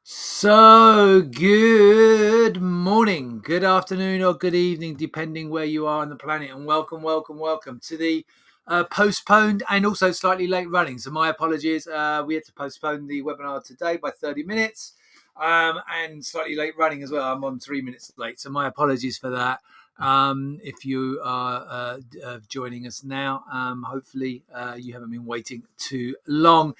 So, good morning, good afternoon, or good evening, depending where you are on the planet. And welcome to the postponed and also slightly late running. So, my apologies. We had to postpone the webinar today by 30 minutes and slightly late running as well. I'm on 3 minutes late. So, my apologies for that. If you are joining us now, hopefully you haven't been waiting too long.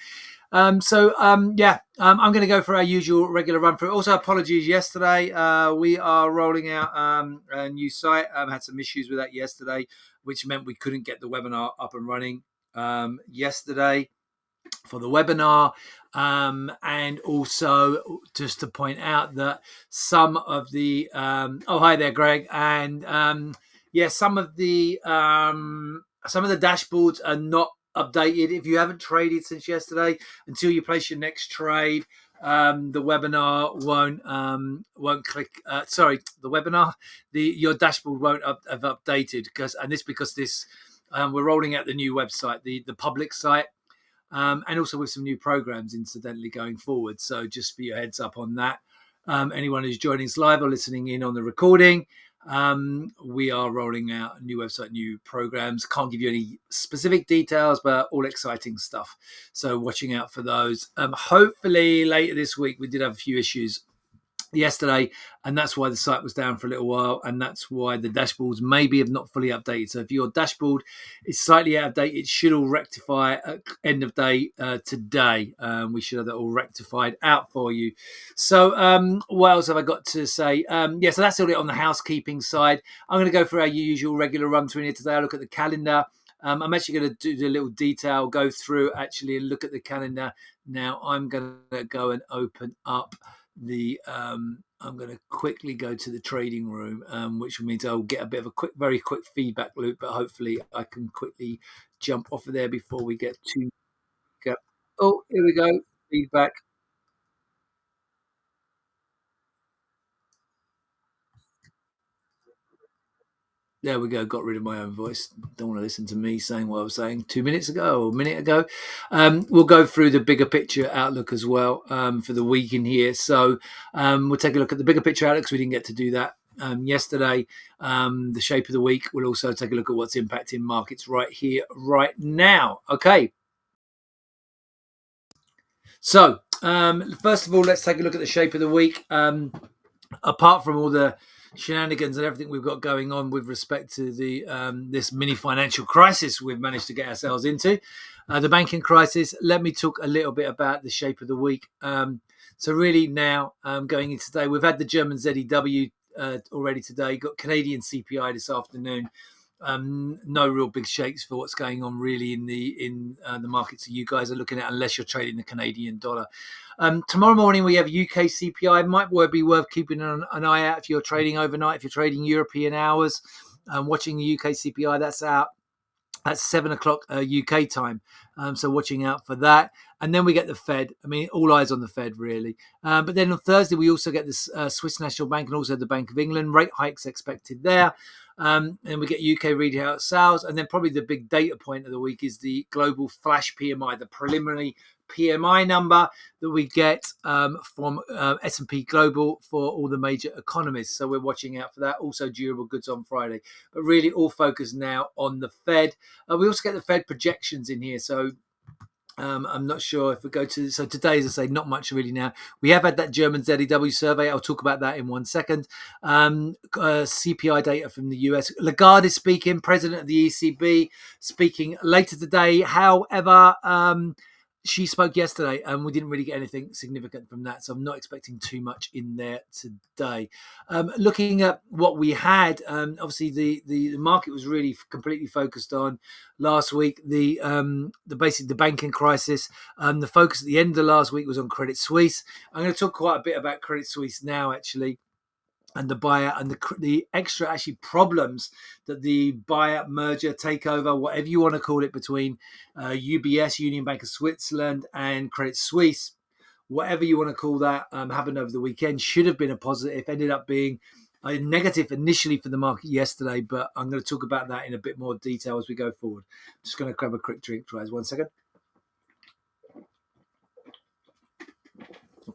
I'm going to go for our usual regular run through. Also, apologies yesterday. We are rolling out a new site. Had some issues with that yesterday, which meant we couldn't get the webinar up and running yesterday for the webinar. And also, just to point out that some of the hi there, Greg, and some of the dashboards are not updated. If you haven't traded since yesterday, until you place your next trade, the webinar won't click. The webinar, your dashboard won't have updated because we're rolling out the new website, the public site. And also with some new programs, incidentally, going forward. So just for your heads up on that. Anyone who's joining us live or listening in on the recording, we are rolling out a new website, new programs. Can't give you any specific details, but all exciting stuff. So watching out for those. Hopefully later this week, we did have a few issues yesterday, and that's why the site was down for a little while, and that's why the dashboards maybe have not fully updated. So if your dashboard is slightly out of date, it should all rectify at end of day today. We should have that all rectified out for you. So what else have I got to say? So that's all it on the housekeeping side. I'm going to go through our usual regular run through here today. I look at the calendar. I'm actually going to do the little detail, go through actually and look at the calendar. Now I'm going to go and open up I'm going to quickly go to the trading room, which means I'll get a bit of a very quick feedback loop, but hopefully I can quickly jump off of there before we get to go. Oh, here we go. Feedback. There we go. Got rid of my own voice. Don't want to listen to me saying what I was saying 2 minutes ago or a minute ago. We'll go through the bigger picture outlook as well for the week in here. So we'll take a look at the bigger picture outlook because we didn't get to do that yesterday. The shape of the week. We'll also take a look at what's impacting markets right here, right now. Okay. So first of all, let's take a look at the shape of the week. Apart from all the shenanigans and everything we've got going on with respect to the this mini financial crisis we've managed to get ourselves into, the banking crisis, let me talk a little bit about the shape of the week. So really now going into today, we've had the German ZEW already today, got Canadian CPI this afternoon. No real big shakes for what's going on really in the markets that you guys are looking at, unless you're trading the Canadian dollar. Tomorrow morning we have UK CPI. Might be worth keeping an eye out if you're trading overnight, if you're trading European hours, watching the UK CPI. That's out at 7 o'clock UK time. So watching out for that. And then we get the Fed. I mean, all eyes on the Fed, really. But then on Thursday, we also get this Swiss National Bank and also the Bank of England. Rate hikes expected there. And we get UK retail sales. And then probably the big data point of the week is the global flash PMI, the preliminary PMI number that we get from S&P Global for all the major economies. So we're watching out for that. Also durable goods on Friday. But really all focused now on the Fed. We also get the Fed projections in here. So I'm not sure if we go to... So today, as I say, not much really now. We have had that German ZEW survey. I'll talk about that in 1 second. CPI data from the US. Lagarde is speaking, president of the ECB, speaking later today. However... she spoke yesterday and we didn't really get anything significant from that. So I'm not expecting too much in there today. Looking at what we had, obviously the market was really completely focused on last week, the banking crisis. The focus at the end of last week was on Credit Suisse. I'm going to talk quite a bit about Credit Suisse now, actually, and the buyout and the extra actually problems that the buyout, merger, takeover, whatever you want to call it, between UBS, Union Bank of Switzerland, and Credit Suisse, whatever you want to call that, happened over the weekend. Should have been a positive, ended up being a negative initially for the market yesterday, but I'm going to talk about that in a bit more detail as we go forward. Just going to grab a quick drink, guys. 1 second.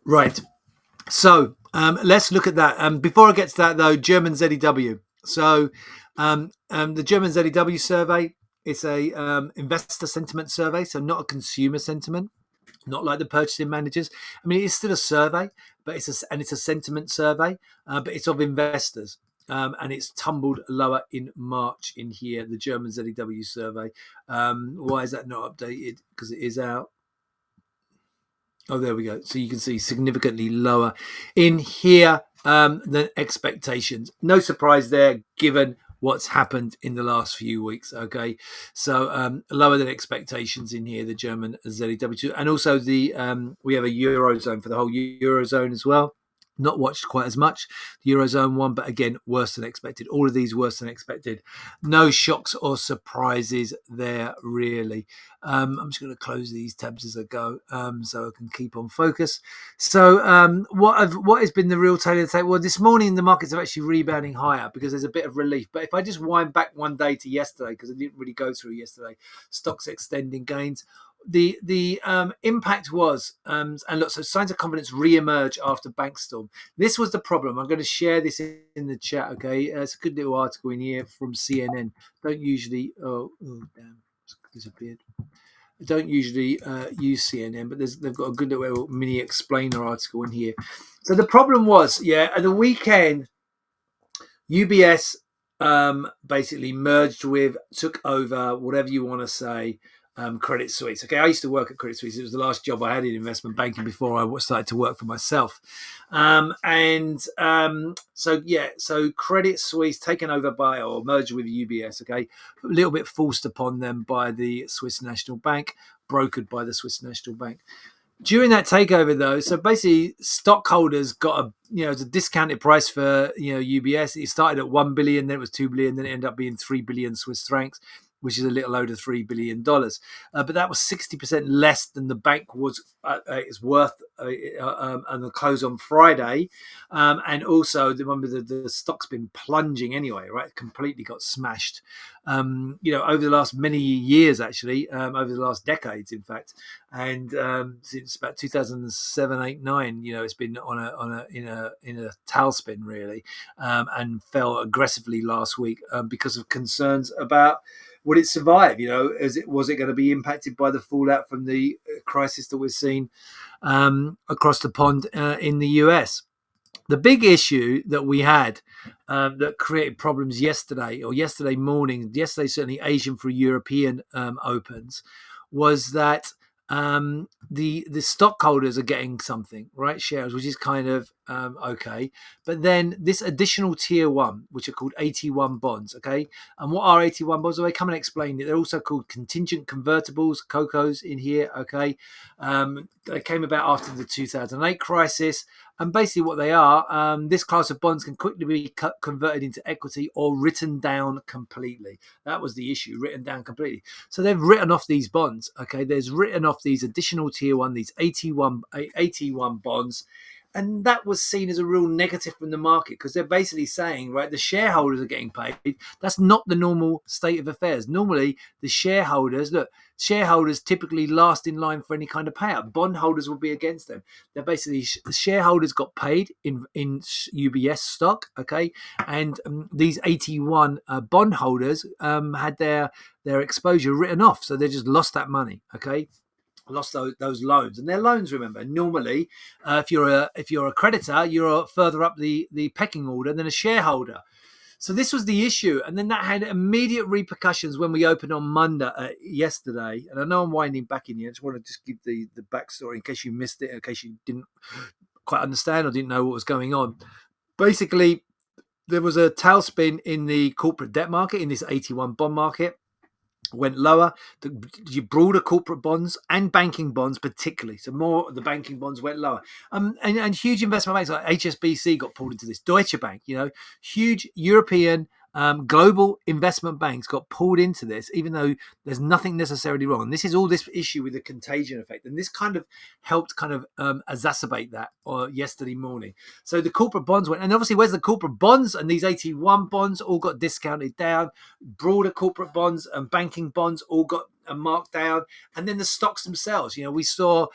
Right. So let's look at that. Before I get to that, though, German ZEW. So the German ZEW survey, it's a investor sentiment survey, so not a consumer sentiment, not like the purchasing managers. I mean, it's still a survey, but it's a sentiment survey, but it's of investors. And it's tumbled lower in March in here, the German ZEW survey. Why is that not updated? Because it is out. Oh, there we go. So you can see significantly lower in here than expectations. No surprise there, given what's happened in the last few weeks. Okay, so lower than expectations in here, the German ZEW, and also the we have a eurozone for the whole eurozone as well. Not watched quite as much, the Eurozone one, but again, worse than expected. All of these worse than expected. No shocks or surprises there, really. I'm just going to close these tabs as I go so I can keep on focus. So what has been the real tale of the tape? Well, this morning the markets are actually rebounding higher because there's a bit of relief. But if I just wind back one day to yesterday, because I didn't really go through yesterday, stocks extending gains. The impact was and look, so signs of confidence re-emerge after bank storm. This was the problem. I'm going to share this in the chat. Okay, it's a good little article in here from CNN. Don't usually damn, it's disappeared. I don't usually use CNN, but they've got a good little mini explainer article in here. So the problem was, at the weekend, UBS basically merged with, took over, whatever you want to say, Credit Suisse. Okay, I used to work at Credit Suisse. It was the last job I had in investment banking before I started to work for myself. So Credit Suisse taken over by or merged with UBS. Okay, a little bit forced upon them by the Swiss National Bank, brokered by the Swiss National Bank. During that takeover, though, so basically stockholders got it's a discounted price for UBS. It started at 1 billion, then it was 2 billion, then it ended up being 3 billion Swiss francs, which is a little over $3 billion. But that was 60% less than the bank was it's worth on the close on Friday. And also, remember, the stock's been plunging anyway, right? Completely got smashed. Over the last many years, actually, over the last decades, in fact, and since about 2007, 8, 9, it's been in a tailspin really, and fell aggressively last week because of concerns about would it survive? Was it going to be impacted by the fallout from the crisis that we're seeing across the pond in the US? The big issue that we had that created problems yesterday morning, certainly Asian for European opens, was that the stockholders are getting something, right? Shares, which is kind of okay. But then this additional tier one, which are called AT1 bonds, okay? And what are AT1 bonds? Well, they come and explain it. They're also called contingent convertibles, COCOs in here, okay? They came about after the 2008 crisis. And basically what they are, this class of bonds can quickly be converted into equity or written down completely. That was the issue, written down completely. So they've written off these bonds, okay? There's written off these additional tier one, these AT1 bonds. And that was seen as a real negative from the market because they're basically saying, right, the shareholders are getting paid. That's not the normal state of affairs. Normally, the shareholders typically last in line for any kind of payout. Bondholders will be against them. They're basically, the shareholders got paid in UBS stock, okay? And these AT1 bondholders had their exposure written off. So they just lost that money, okay? Lost those loans, and they're loans. Remember, normally, if you're a creditor, you're further up the pecking order than a shareholder. So this was the issue, and then that had immediate repercussions when we opened on Monday yesterday. And I know I'm winding back in here. I just want to just give the backstory in case you missed it, in case you didn't quite understand or didn't know what was going on. Basically, there was a tailspin in the corporate debt market, in this AT1 bond market. Went lower. The broader corporate bonds and banking bonds, particularly. So more of the banking bonds went lower. And huge investment banks like HSBC got pulled into this. Deutsche Bank, huge European global investment banks got pulled into this, even though there's nothing necessarily wrong. And this is all this issue with the contagion effect. And this kind of helped exacerbate that yesterday morning. So the corporate bonds went, and obviously where's the corporate bonds and these AT1 bonds all got discounted down. Broader corporate bonds and banking bonds all got marked down, and then the stocks themselves. We saw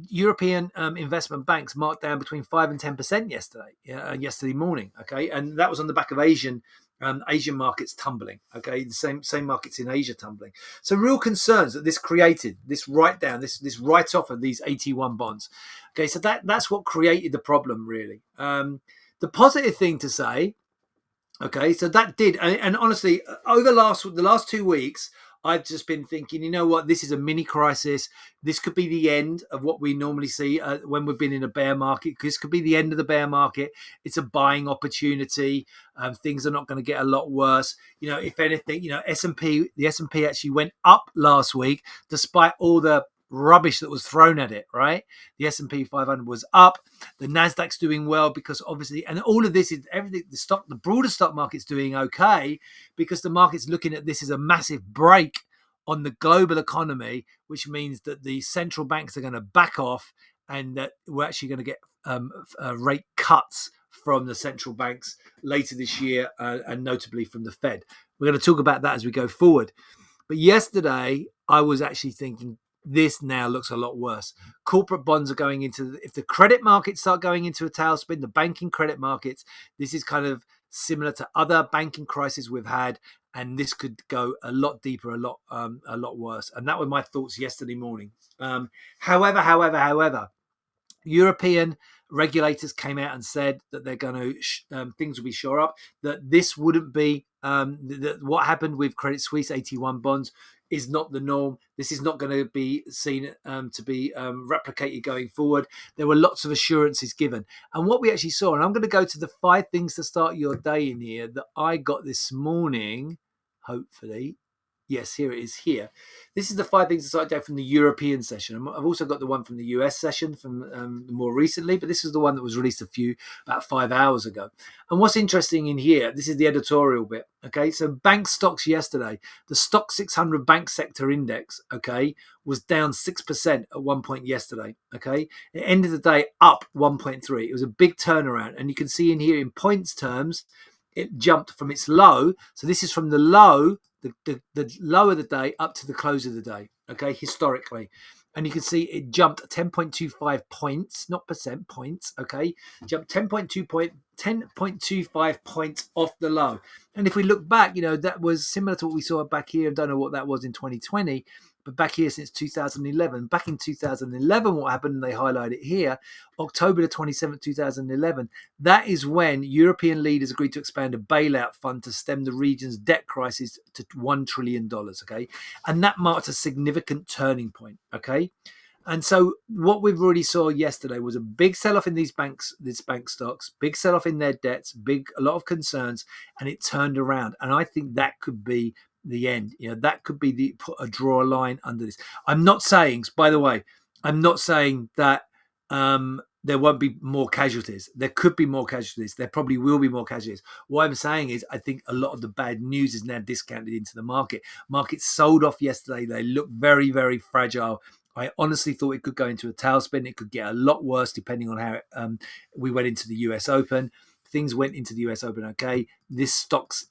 European investment banks marked down between 5 and 10% yesterday morning. Okay, and that was on the back of Asian markets tumbling. Okay, the same markets in Asia tumbling. So real concerns that this created, this write down, this write off of these AT1 bonds. Okay, so that's what created the problem really. The positive thing to say. Okay, so that did, and honestly, over the last 2 weeks, I've just been thinking, you know what, this is a mini crisis. This could be the end of what we normally see when we've been in a bear market. This could be the end of the bear market. It's a buying opportunity. Things are not going to get a lot worse. If anything, the S&P actually went up last week, despite all the rubbish that was thrown at it, right? The S&P 500 was up. The Nasdaq's doing well because obviously, and all of this is everything. The broader stock market's doing okay because the market's looking at this as a massive break on the global economy, which means that the central banks are going to back off, and that we're actually going to get rate cuts from the central banks later this year, and notably from the Fed. We're going to talk about that as we go forward. But yesterday, I was actually thinking, this now looks a lot worse. Corporate bonds are going into, if the credit markets start going into a tailspin, the banking credit markets, this is kind of similar to other banking crises we've had, and this could go a lot deeper, a lot worse. And that were my thoughts yesterday morning. However, European regulators came out and said that they're going to things will be shore up. That this wouldn't be that what happened with Credit Suisse AT1 bonds is not the norm. This is not going to be seen to be replicated going forward. There were lots of assurances given, and what we actually saw. And I'm going to go to the 5 things to start your day in here that I got this morning. Hopefully. Yes, here it is here. This is the 5 things to start day from the European session. I've also got the one from the US session from more recently, but this is the one that was released about 5 hours ago. And what's interesting in here, this is the editorial bit. Okay, so bank stocks yesterday, the Stock 600 bank sector index, okay, was down 6% at one point yesterday. Okay, it ended the day up 1.3. It was a big turnaround, and you can see in here in points terms, it jumped from its low. So this is from the low. The low of the day up to the close of the day, okay, historically. And you can see it jumped 10.25 points, not percent, points, okay? Jumped 10.25 points off the low. And if we look back, that was similar to what we saw back here. I don't know what that was in 2020, but back here since 2011. Back in 2011, what happened, and they highlight it here, October the 27th, 2011, that is when European leaders agreed to expand a bailout fund to stem the region's debt crisis to $1 trillion, okay? And that marked a significant turning point, okay? And so what we've already saw yesterday was a big sell-off in these bank stocks, big sell-off in their debts, a lot of concerns, and it turned around. And I think that could be the end. That could be draw a line under this. I'm not saying, by the way, I'm not saying that there won't be more casualties. There could be more casualties. There probably will be more casualties. What I'm saying is I think a lot of the bad news is now discounted into the market. Markets sold off yesterday. They look very, very fragile. I honestly thought it could go into a tailspin. It could get a lot worse depending on how we went into the US Open. Things went into the US Open okay. These stocks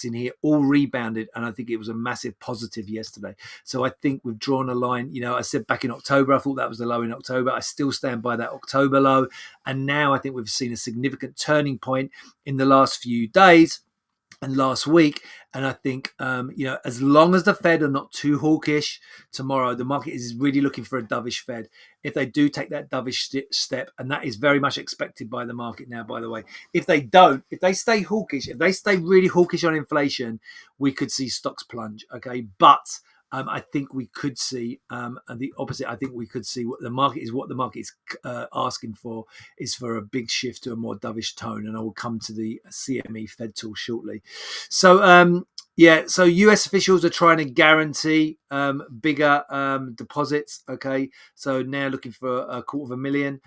in here all rebounded, and I think it was a massive positive yesterday. So I think we've drawn a line. I said back in October, I thought that was the low in October. I still stand by that October low. And now I think we've seen a significant turning point in the last few days and last week. And I think, as long as the Fed are not too hawkish tomorrow, the market is really looking for a dovish Fed. If they do take that dovish step, and that is very much expected by the market now, by the way, if they stay hawkish, if they stay really hawkish on inflation, we could see stocks plunge. Okay. But I think we could see the opposite. I think we could see what the market is asking for is for a big shift to a more dovish tone. And I will come to the CME Fed tool shortly. So, so US officials are trying to guarantee bigger deposits. Okay. So now looking for $250,000.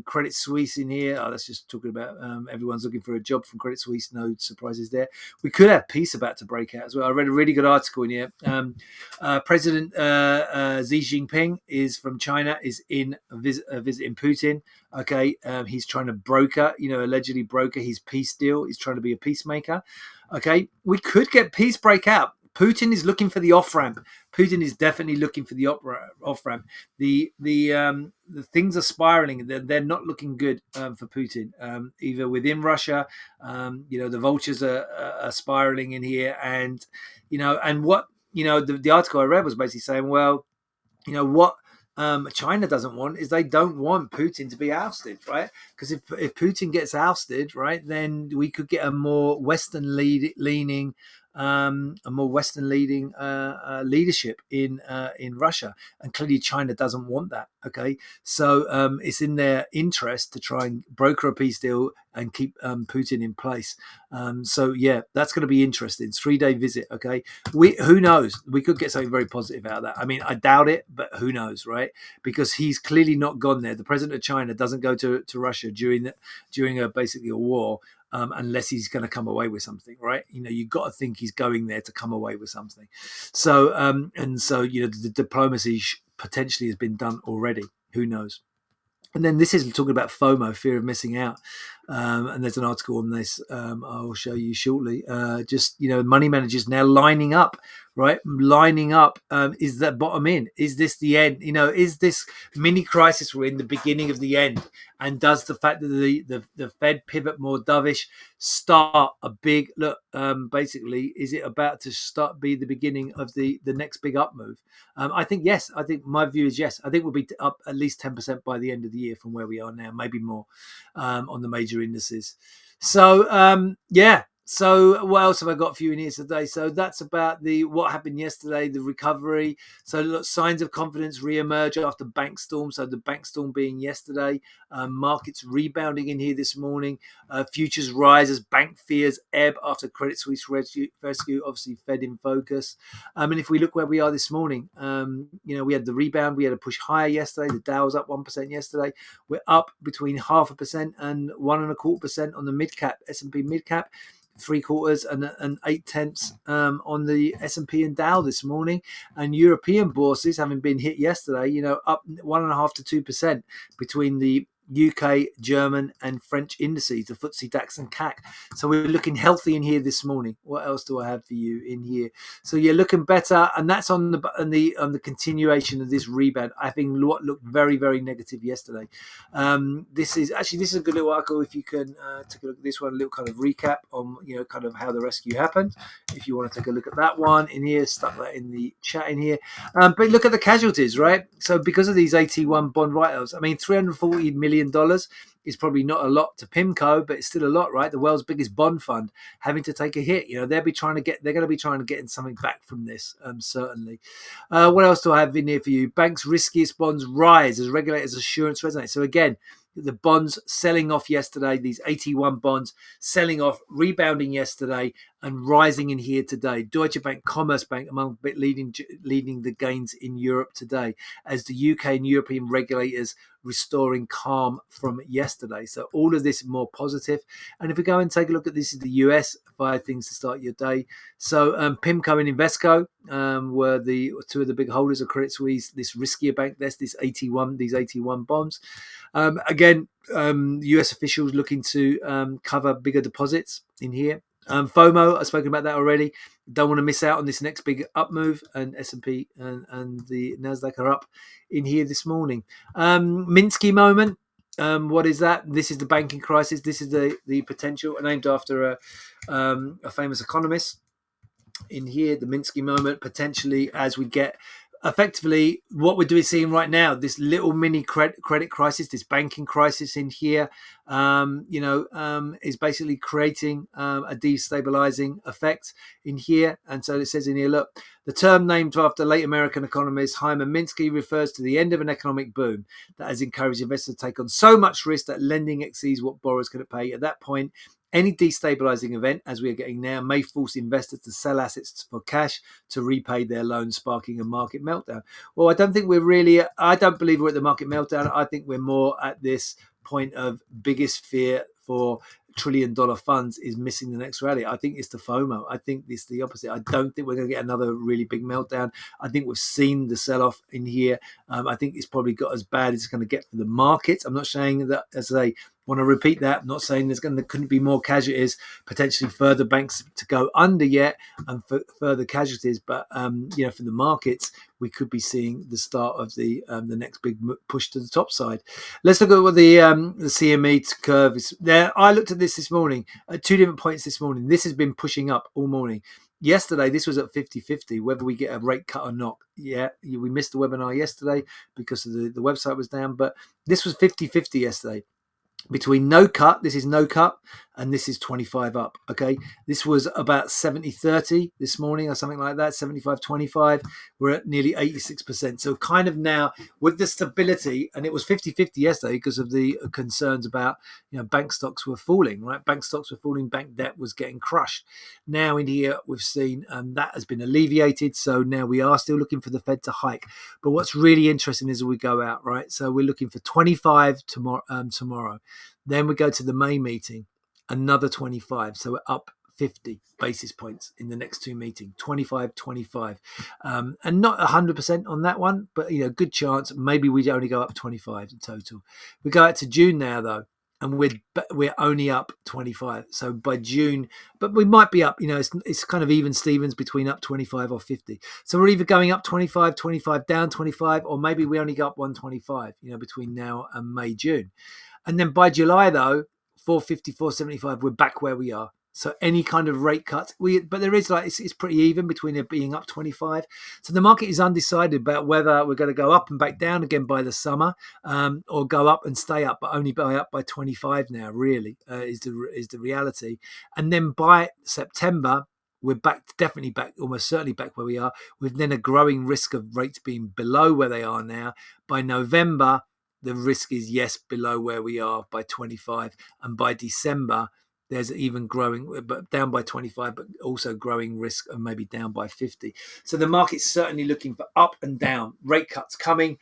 Credit Suisse in here. That's just talking about everyone's looking for a job from Credit Suisse. No surprises there. We could have peace about to break out as well. I read a really good article in here. President Xi Jinping is from China, is visiting Putin. Okay, he's trying to allegedly broker his peace deal. He's trying to be a peacemaker. Okay, we could get peace break out. Putin is looking for the off ramp. Putin is definitely looking for the off ramp. The things are spiraling. They're not looking good for Putin. Either within Russia, the vultures are spiraling in here, and and what the article I read was basically saying, well, what China doesn't want is they don't want Putin to be ousted, right? Because if Putin gets ousted, right, then we could get a more leaning leadership in Russia, and clearly China doesn't want that. Okay, so it's in their interest to try and broker a peace deal and keep Putin in place. So yeah, that's going to be interesting. 3-day visit. Okay, who knows? We could get something very positive out of that. I mean, I doubt it, but who knows, right? Because he's clearly not gone there. The president of China doesn't go to Russia during basically a war. Unless he's going to come away with something, right? You've got to think he's going there to come away with something. So, the diplomacy potentially has been done already. Who knows? And then this is talking about FOMO, fear of missing out. And there's an article on this I'll show you shortly. Money managers now lining up, right? Lining up. Is that bottom in? Is this the end? Is this mini crisis we're in the beginning of the end? And does the fact that the Fed pivot more dovish start a big look? Basically, is it about to be the beginning of the next big up move? I think yes. I think my view is yes. I think we'll be up at least 10% by the end of the year from where we are now, maybe more on the major indices. So yeah. So what else have I got for you in here today? So that's about what happened yesterday, the recovery. So look, signs of confidence re-emerge after bank storm. So the bank storm being yesterday, markets rebounding in here this morning. Futures rise as bank fears ebb after Credit Suisse rescue. Obviously, Fed in focus. And if we look where we are this morning, we had the rebound. We had a push higher yesterday. The Dow was up 1% yesterday. We're up between 0.5% and 1.25% on the mid cap, S&P mid cap. 3/4 and 8/10 on the S&P and Dow this morning, and European bourses having been hit yesterday, up 1.5% to 2% between the UK, German, and French indices, the FTSE, DAX, and CAC. So we're looking healthy in here this morning. What else do I have for you in here? So you're looking better, and that's on the continuation of this rebound. I think what looked very, very negative yesterday. This is a good little article. If you can take a look at this one, a little kind of recap on kind of how the rescue happened. If you want to take a look at that one in here, stuck that in the chat in here. But look at the casualties, right? So because of these AT1 bond write-offs, I mean, $340 million is probably not a lot to PIMCO, but it's still a lot, right? The world's biggest bond fund having to take a hit. They're going to be trying to get something back from this, certainly. What else do I have in here for you? Banks' riskiest bonds rise as regulators' assurance resonates. So again, the bonds selling off yesterday, these AT1 bonds selling off, rebounding yesterday and rising in here today. Deutsche Bank, Commerce Bank among leading the gains in Europe today as the UK and European regulators restoring calm from yesterday. So all of this more positive. And if we go and take a look at this is the US, 5 things to start your day. So PIMCO and Invesco were the two of the big holders of Credit Suisse, this riskier bank. That's these AT1 bonds. Again, US officials looking to cover bigger deposits in here. FOMO, I've spoken about that already. Don't want to miss out on this next big up move, and S&P and the Nasdaq are up in here this morning. Minsky moment. What is that? This is the banking crisis. This is the potential, named after a famous economist in here. The Minsky moment, potentially as we get effectively what we're seeing right now, this little mini credit crisis, this banking crisis in here, is basically creating a destabilizing effect in here. And so it says in here, look, the term named after late American economist Hyman Minsky refers to the end of an economic boom that has encouraged investors to take on so much risk that lending exceeds what borrowers can pay. At that point, any destabilizing event, as we are getting now, may force investors to sell assets for cash to repay their loans, sparking a market meltdown. Well, I don't believe we're at the market meltdown. I think we're more at this point of biggest fear for trillion-dollar funds is missing the next rally. I think it's the FOMO. I think it's the opposite. I don't think we're going to get another really big meltdown. I think we've seen the sell-off in here. I think it's probably got as bad as it's going to get for the markets. I'm not saying that as Want to repeat that. I'm not saying there couldn't be more casualties, potentially further banks to go under yet, and further casualties. But for the markets, we could be seeing the start of the next big push to the top side. Let's look at what the CME curve is there. I looked at this morning at 2 different points this morning. This has been pushing up all morning. Yesterday, this was at 50-50, whether we get a rate cut or not. Yeah, we missed the webinar yesterday because of the website was down, but this was 50-50 yesterday. Between no cut, this is no cut, and this is 25 up. Okay, this was about 70-30 this morning or something like that, 75-25. We're at nearly 86%. So kind of now with the stability, and it was 50-50 yesterday because of the concerns about bank stocks were falling, right? Bank stocks were falling, bank debt was getting crushed. Now in here we've seen that has been alleviated. So now we are still looking for the Fed to hike. But what's really interesting is we go out, right? So we're looking for 25 tomorrow. Then we go to the May meeting, another 25. So we're up 50 basis points in the next two meetings, 25. And not 100% on that one, but good chance. Maybe we only go up 25 in total. We go out to June now, though, and we're only up 25. So by June, but we might be up, it's kind of even Stevens between up 25 or 50. So we're either going up 25, down 25, or maybe we only go up 125, between now and May, June. And then by July, though, 450, 475, we're back where we are. So any kind of rate cut, but there is it's pretty even between it being up 25. So the market is undecided about whether we're going to go up and back down again by the summer, or go up and stay up, but only up by 25 now. Really, is the reality. And then by September, we're definitely back, almost certainly back where we are. With then a growing risk of rates being below where they are now. By November, the risk is, yes, below where we are by 25. And by December, there's even growing, but down by 25, but also growing risk of maybe down by 50. So the market's certainly looking for up and down. Rate cuts coming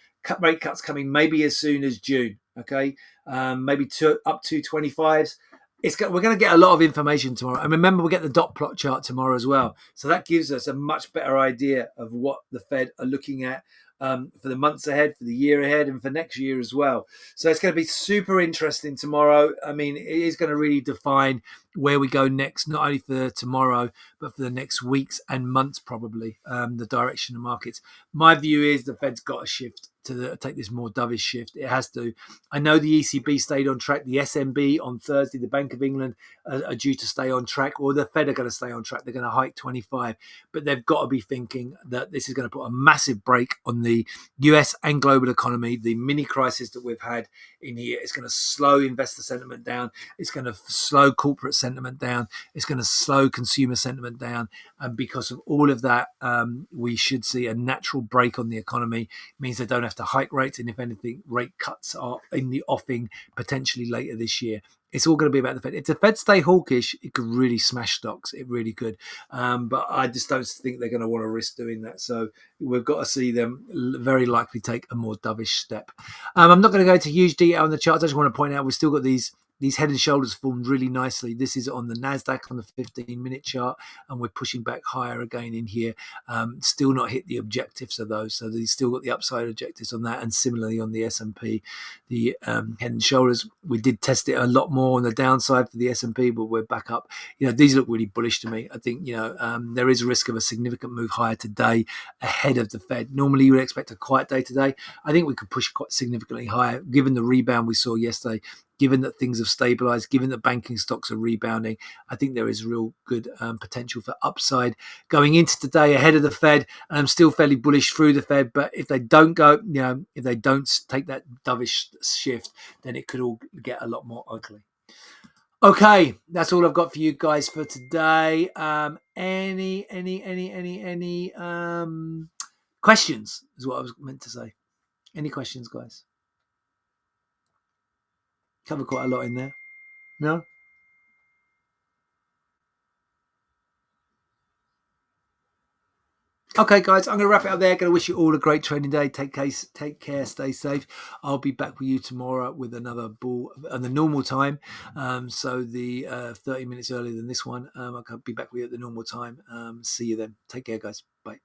maybe as soon as June, okay? Maybe up to 25s. We're going to get a lot of information tomorrow. And remember, we get the dot plot chart tomorrow as well. So that gives us a much better idea of what the Fed are looking at for the months ahead, for the year ahead, and for next year as well. So it's going to be super interesting tomorrow. I mean, it is going to really define where we go next, not only for tomorrow, but for the next weeks and months, probably, the direction of markets. My view is the Fed's got to shift to take this more dovish shift. It has to. I know the ECB stayed on track. The SNB on Thursday, the Bank of England are due to stay on track, or the Fed are going to stay on track. They're going to hike 25, but they've got to be thinking that this is going to put a massive break on the US and global economy. The mini crisis that we've had in here is going to slow investor sentiment down. It's going to slow corporate sentiment down. It's going to slow consumer sentiment down. And because of all of that, we should see a natural break on the economy. It means they don't have to hike rates, and if anything, rate cuts are in the offing potentially later this year. It's all going to be about the Fed. If the Fed stay hawkish, it could really smash stocks. It really could. But I just don't think they're going to want to risk doing that. So we've got to see them very likely take a more dovish step. I'm not going to go into huge detail on the charts. I just want to point out we've still got these head and shoulders formed really nicely. This is on the NASDAQ on the 15-minute chart, and we're pushing back higher again in here. Still not hit the objectives of those. So they've still got the upside objectives on that, and similarly on the S&P. The head and shoulders, we did test it a lot more on the downside for the S&P, but we're back up. These look really bullish to me. I think, there is a risk of a significant move higher today ahead of the Fed. Normally you would expect a quiet day today. I think we could push quite significantly higher given the rebound we saw yesterday. Given that things have stabilized, given that banking stocks are rebounding, I think there is real good potential for upside going into today ahead of the Fed. And I'm still fairly bullish through the Fed, but if they don't go, if they don't take that dovish shift, then it could all get a lot more ugly. Okay, that's all I've got for you guys for today. Any questions is what I was meant to say. Any questions, guys? Covered quite a lot in there. No? Okay, guys, I'm going to wrap it up there. Going to wish you all a great trading day. Take care, stay safe. I'll be back with you tomorrow with another bull at the normal time. So the 30 minutes earlier than this one. I'll be back with you at the normal time. See you then. Take care, guys. Bye.